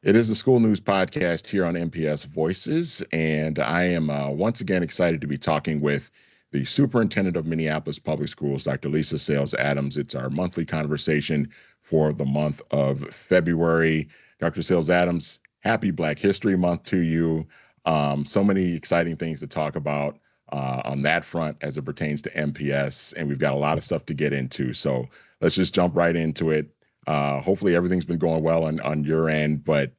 It is the school news podcast here on MPS Voices, and I am once again excited to be talking with the Superintendent of Minneapolis Public Schools, Dr. Lisa Sayles-Adams. It's our monthly conversation for the month of February. Dr. Sayles-Adams, happy Black History Month to you. So many exciting things to talk about on that front as it pertains to MPS, and we've got a lot of stuff to get into. So let's just jump right into it. Hopefully everything's been going well on your end, but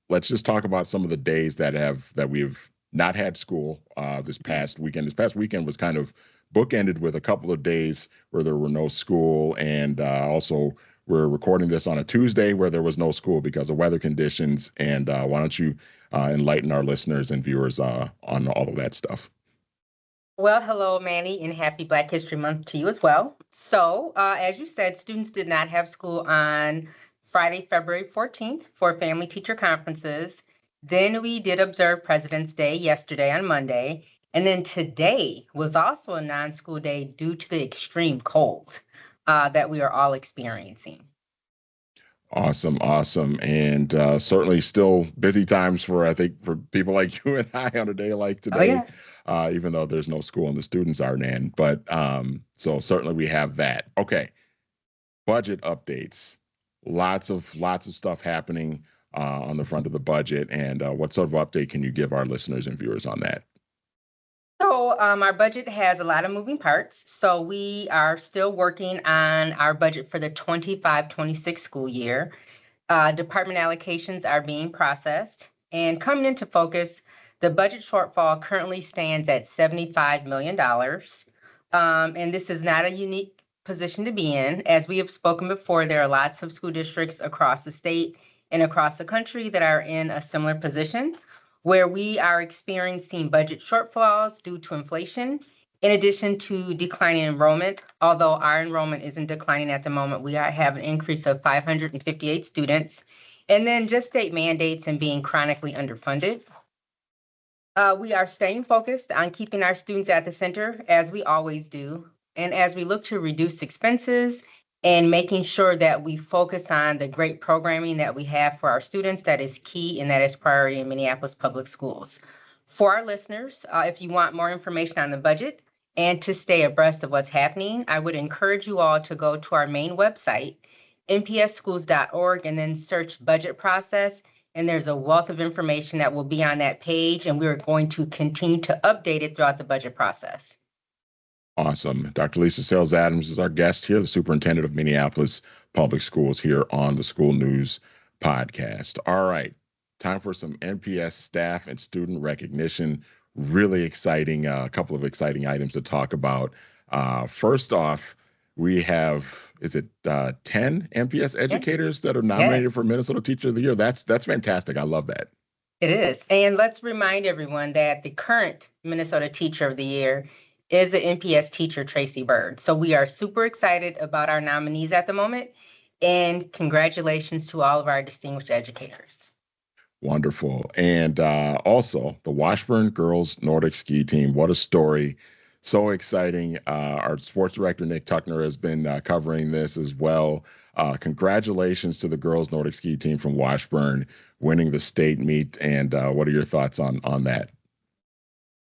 let's just talk about some of the days that we've not had school this past weekend. This past weekend was kind of bookended with a couple of days where there were no school, and also we're recording this on a Tuesday where there was no school because of weather conditions. And why don't you enlighten our listeners and viewers on all of that stuff? Well, hello, Manny, and happy Black History Month to you as well. So, as you said, students did not have school on Friday, February 14th for family teacher conferences. Then we did observe President's Day yesterday on Monday. And then today was also a non-school day due to the extreme cold that we are all experiencing. Awesome, awesome. And certainly still busy times I think, for people like you and I on a day like today. Oh, yeah. Even though there's no school and the students aren't in. But so certainly we have that. Okay, budget updates. Lots of stuff happening on the front of the budget. And what sort of update can you give our listeners and viewers on that? So our budget has a lot of moving parts. So we are still working on our budget for the 25-26 school year. Department allocations are being processed. And coming into focus, the budget shortfall currently stands at $75 million. And this is not a unique position to be in. As we have spoken before, there are lots of school districts across the state and across the country that are in a similar position where we are experiencing budget shortfalls due to inflation, in addition to declining enrollment. Although our enrollment isn't declining at the moment, we have an increase of 558 students, and then just state mandates and being chronically underfunded. We are staying focused on keeping our students at the center, as we always do. And as we look to reduce expenses and making sure that we focus on the great programming that we have for our students, that is key and that is priority in Minneapolis Public Schools. For our listeners, if you want more information on the budget and to stay abreast of what's happening, I would encourage you all to go to our main website, npsschools.org, and then search budget process. And there's a wealth of information that will be on that page, and we're going to continue to update it throughout the budget process. Awesome. Dr. Lisa Sayles-Adams is our guest here, the Superintendent of Minneapolis Public Schools here on the School News Podcast. All right, time for some MPS staff and student recognition. Really exciting, a couple of exciting items to talk about. First off, we have, is it 10 MPS educators that are nominated for Minnesota Teacher of the Year? That's fantastic. I love that. It is. And let's remind everyone that the current Minnesota Teacher of the Year is an MPS teacher, Tracy Bird. So we are super excited about our nominees at the moment, and congratulations to all of our distinguished educators. Wonderful. And also the Washburn Girls Nordic Ski Team. What a story. So exciting. Our sports director, Nick Tuckner, has been covering this as well. Congratulations to the Girls Nordic Ski Team from Washburn winning the state meet. And what are your thoughts on that?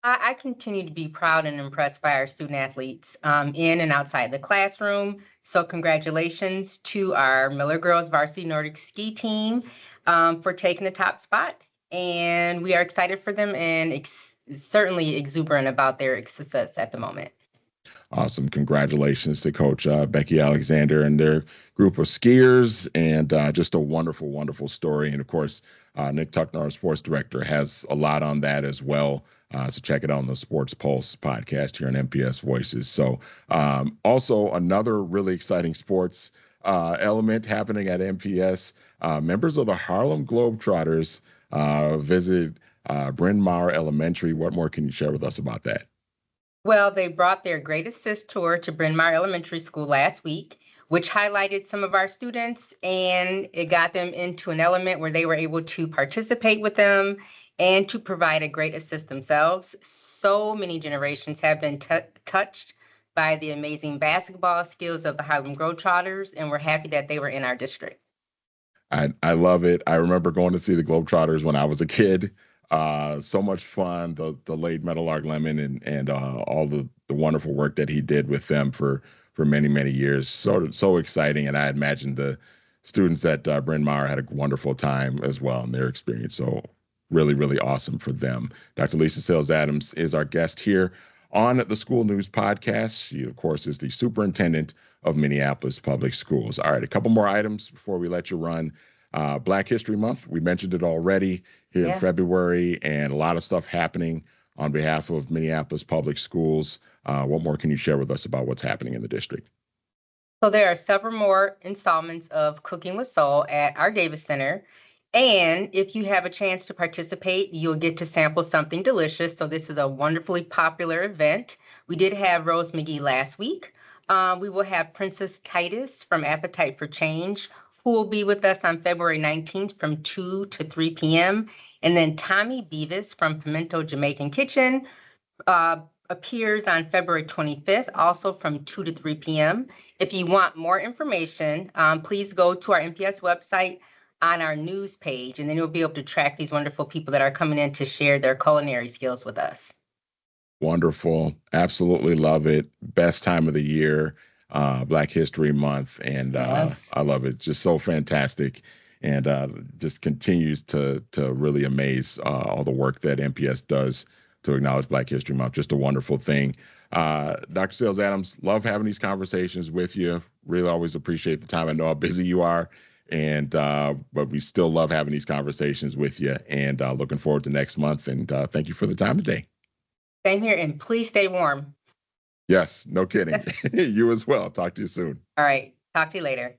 I continue to be proud and impressed by our student athletes in and outside the classroom. So congratulations to our Miller Girls Varsity Nordic Ski Team for taking the top spot. And we are excited for them and certainly exuberant about their success at the moment. Awesome. Congratulations to Coach Becky Alexander and their group of skiers, and just a wonderful, wonderful story. And of course, Nick Tuckner, our sports director, has a lot on that as well. So check it out on the Sports Pulse podcast here on MPS Voices. So also another really exciting sports element happening at MPS. Members of the Harlem Globetrotters visit Bryn Mawr Elementary. What more can you share with us about that? Well, they brought their Great Assist tour to Bryn Mawr Elementary School last week, which highlighted some of our students, and it got them into an element where they were able to participate with them and to provide a great assist themselves. So many generations have been touched by the amazing basketball skills of the Harlem Globetrotters, and we're happy that they were in our district. I love it. I remember going to see the Globetrotters when I was a kid. So much fun. The late Meadowlark Lemon and all the wonderful work that he did with them for many many years. So exciting, and I imagine the students at Bryn Mawr had a wonderful time as well in their experience. So really awesome for them. Dr. Lisa Sayles-Adams is our guest here on the School News Podcast. She, of course, is the superintendent of Minneapolis Public Schools. All right, a couple more items before we let you run. Black History Month, we mentioned it already here in February, and a lot of stuff happening on behalf of Minneapolis Public Schools. What more can you share with us about what's happening in the district? So there are several more installments of Cooking with Soul at our Davis Center. And if you have a chance to participate, you'll get to sample something delicious. So this is a wonderfully popular event. We did have Rose McGee last week. We will have Princess Titus from Appetite for Change, who will be with us on February 19th from 2 to 3 p.m. And then Tommy Beavis from Pimento Jamaican Kitchen appears on February 25th, also from 2 to 3 p.m. If you want more information, please go to our MPS website on our news page, and then you'll be able to track these wonderful people that are coming in to share their culinary skills with us. Wonderful. Absolutely love it. Best time of the year, Black History Month. And I love it. Just so fantastic. And just continues to really amaze all the work that MPS does to acknowledge Black History Month. Just a wonderful thing. Dr. Sayles-Adams, love having these conversations with you. Really always appreciate the time. I know how busy you are. And but we still love having these conversations with you, and looking forward to next month. And thank you for the time today. Same here, and please stay warm. Yes, no kidding. You as well. Talk to you soon. All right. Talk to you later.